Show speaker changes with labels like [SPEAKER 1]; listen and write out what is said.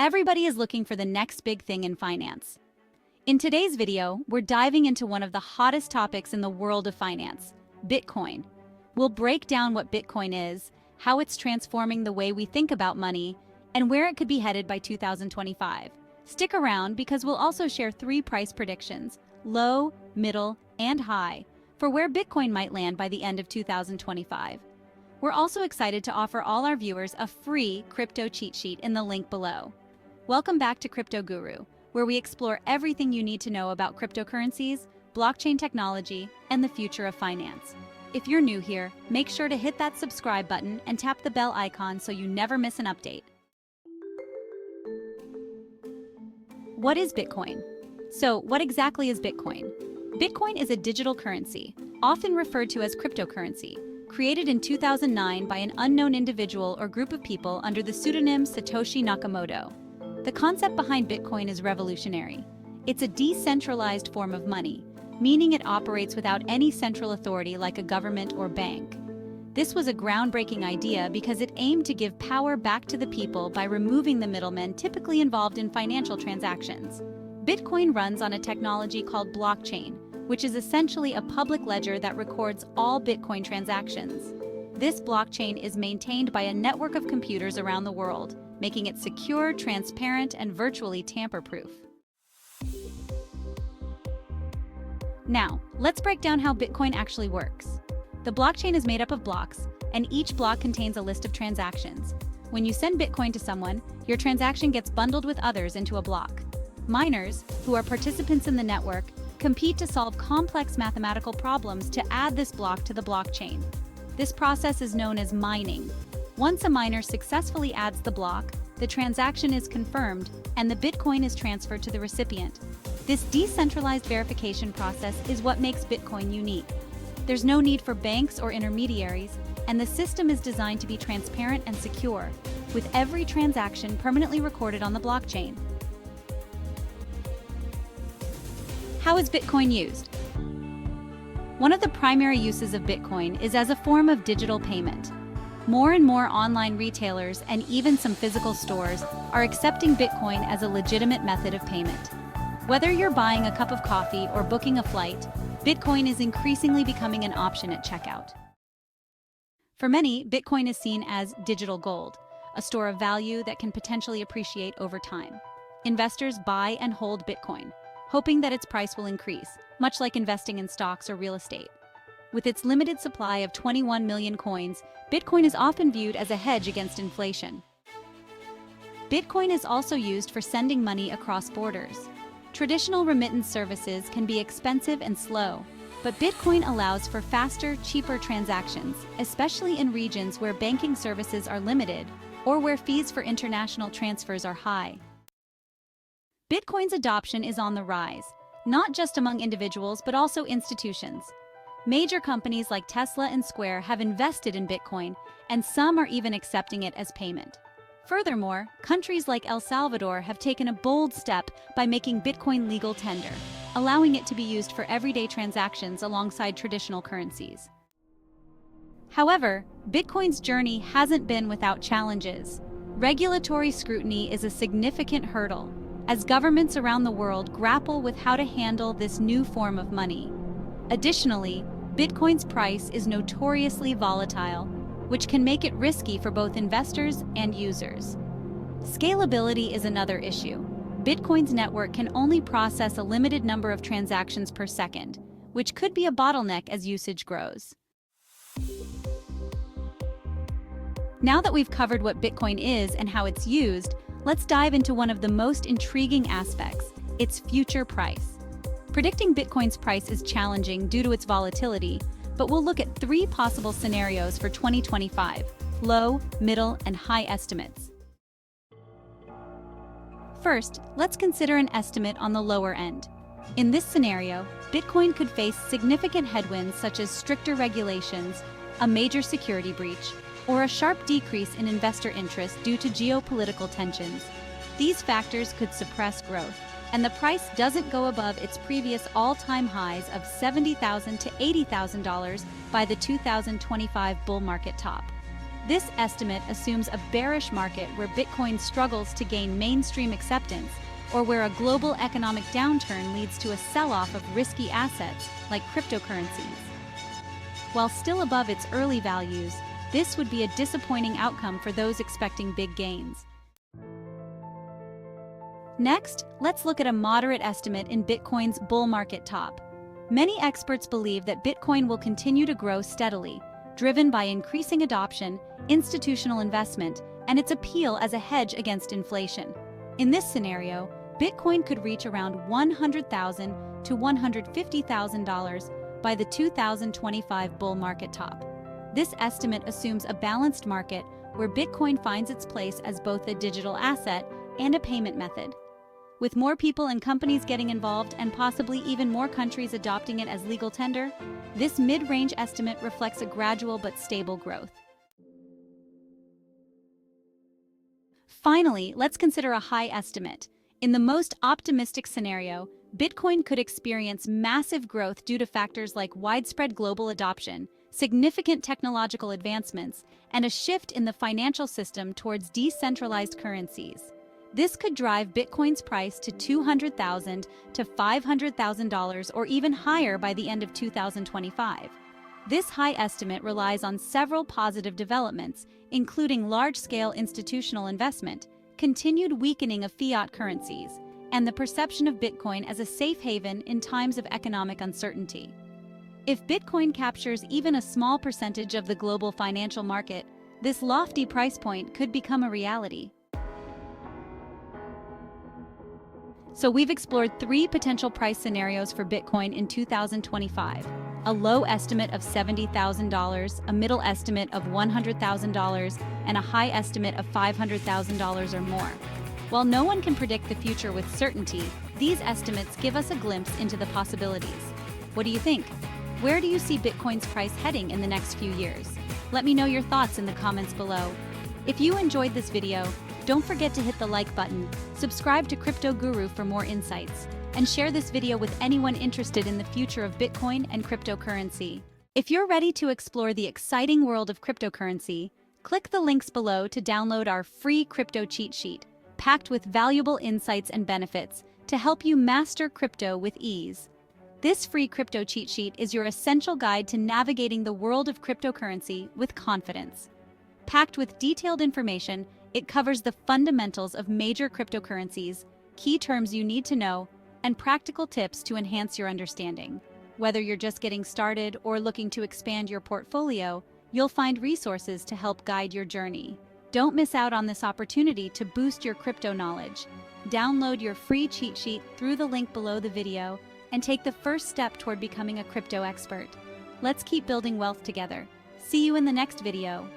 [SPEAKER 1] Everybody is looking for the next big thing in finance. In today's video, we're diving into one of the hottest topics in the world of finance, Bitcoin. We'll break down what Bitcoin is, how it's transforming the way we think about money, and where it could be headed by 2025. Stick around because we'll also share 3 price predictions, low, middle, and high, for where Bitcoin might land by the end of 2025. We're also excited to offer all our viewers a free crypto cheat sheet in the link below. Welcome back to Crypto Guru, where we explore everything you need to know about cryptocurrencies, blockchain technology, and the future of finance. If you're new here, make sure to hit that subscribe button and tap the bell icon so you never miss an update. What is Bitcoin? So, what exactly is Bitcoin? Bitcoin is a digital currency, often referred to as cryptocurrency, created in 2009 by an unknown individual or group of people under the pseudonym Satoshi Nakamoto. The concept behind Bitcoin is revolutionary. It's a decentralized form of money, meaning it operates without any central authority like a government or bank. This was a groundbreaking idea because it aimed to give power back to the people by removing the middlemen typically involved in financial transactions. Bitcoin runs on a technology called blockchain, which is essentially a public ledger that records all Bitcoin transactions. This blockchain is maintained by a network of computers around the world, making it secure, transparent, and virtually tamper-proof. Now, let's break down how Bitcoin actually works. The blockchain is made up of blocks, and each block contains a list of transactions. When you send Bitcoin to someone, your transaction gets bundled with others into a block. Miners, who are participants in the network, compete to solve complex mathematical problems to add this block to the blockchain. This process is known as mining. Once a miner successfully adds the block, the transaction is confirmed and the Bitcoin is transferred to the recipient. This decentralized verification process is what makes Bitcoin unique. There's no need for banks or intermediaries, and the system is designed to be transparent and secure, with every transaction permanently recorded on the blockchain. How is Bitcoin used? One of the primary uses of Bitcoin is as a form of digital payment. More and more online retailers and even some physical stores are accepting Bitcoin as a legitimate method of payment. Whether you're buying a cup of coffee or booking a flight, Bitcoin is increasingly becoming an option at checkout. For many, Bitcoin is seen as digital gold, a store of value that can potentially appreciate over time. Investors buy and hold Bitcoin, hoping that its price will increase, much like investing in stocks or real estate. With its limited supply of 21 million coins, Bitcoin is often viewed as a hedge against inflation. Bitcoin is also used for sending money across borders. Traditional remittance services can be expensive and slow, but Bitcoin allows for faster, cheaper transactions, especially in regions where banking services are limited or where fees for international transfers are high. Bitcoin's adoption is on the rise, not just among individuals but also institutions. Major companies like Tesla and Square have invested in Bitcoin, and some are even accepting it as payment. Furthermore, countries like El Salvador have taken a bold step by making Bitcoin legal tender, allowing it to be used for everyday transactions alongside traditional currencies. However, Bitcoin's journey hasn't been without challenges. Regulatory scrutiny is a significant hurdle, as governments around the world grapple with how to handle this new form of money. Additionally, Bitcoin's price is notoriously volatile, which can make it risky for both investors and users. Scalability is another issue. Bitcoin's network can only process a limited number of transactions per second, which could be a bottleneck as usage grows. Now that we've covered what Bitcoin is and how it's used, let's dive into one of the most intriguing aspects, its future price. Predicting Bitcoin's price is challenging due to its volatility, but we'll look at 3 possible scenarios for 2025: low, middle, and high estimates. First, let's consider an estimate on the lower end. In this scenario, Bitcoin could face significant headwinds such as stricter regulations, a major security breach, or a sharp decrease in investor interest due to geopolitical tensions. These factors could suppress growth, and the price doesn't go above its previous all-time highs of $70,000 to $80,000 by the 2025 bull market top. This estimate assumes a bearish market where Bitcoin struggles to gain mainstream acceptance, or where a global economic downturn leads to a sell-off of risky assets like cryptocurrencies. While still above its early values, this would be a disappointing outcome for those expecting big gains. Next, let's look at a moderate estimate in Bitcoin's bull market top. Many experts believe that Bitcoin will continue to grow steadily, driven by increasing adoption, institutional investment, and its appeal as a hedge against inflation. In this scenario, Bitcoin could reach around $100,000 to $150,000 by the 2025 bull market top. This estimate assumes a balanced market where Bitcoin finds its place as both a digital asset and a payment method. With more people and companies getting involved and possibly even more countries adopting it as legal tender, this mid-range estimate reflects a gradual but stable growth. Finally, let's consider a high estimate. In the most optimistic scenario, Bitcoin could experience massive growth due to factors like widespread global adoption, significant technological advancements, and a shift in the financial system towards decentralized currencies. This could drive Bitcoin's price to $200,000 to $500,000 or even higher by the end of 2025. This high estimate relies on several positive developments, including large-scale institutional investment, continued weakening of fiat currencies, and the perception of Bitcoin as a safe haven in times of economic uncertainty. If Bitcoin captures even a small percentage of the global financial market, this lofty price point could become a reality. So we've explored 3 potential price scenarios for Bitcoin in 2025. A low estimate of $70,000, a middle estimate of $100,000, and a high estimate of $500,000 or more. While no one can predict the future with certainty, these estimates give us a glimpse into the possibilities. What do you think? Where do you see Bitcoin's price heading in the next few years? Let me know your thoughts in the comments below. If you enjoyed this video, don't forget to hit the like button, subscribe to Crypto Guru for more insights, and share this video with anyone interested in the future of Bitcoin and cryptocurrency. If you're ready to explore the exciting world of cryptocurrency, click the links below to download our free crypto cheat sheet, packed with valuable insights and benefits to help you master crypto with ease. This free crypto cheat sheet is your essential guide to navigating the world of cryptocurrency with confidence. Packed with detailed information, it covers the fundamentals of major cryptocurrencies, key terms you need to know, and practical tips to enhance your understanding. Whether you're just getting started or looking to expand your portfolio, you'll find resources to help guide your journey. Don't miss out on this opportunity to boost your crypto knowledge. Download your free cheat sheet through the link below the video and take the first step toward becoming a crypto expert. Let's keep building wealth together. See you in the next video.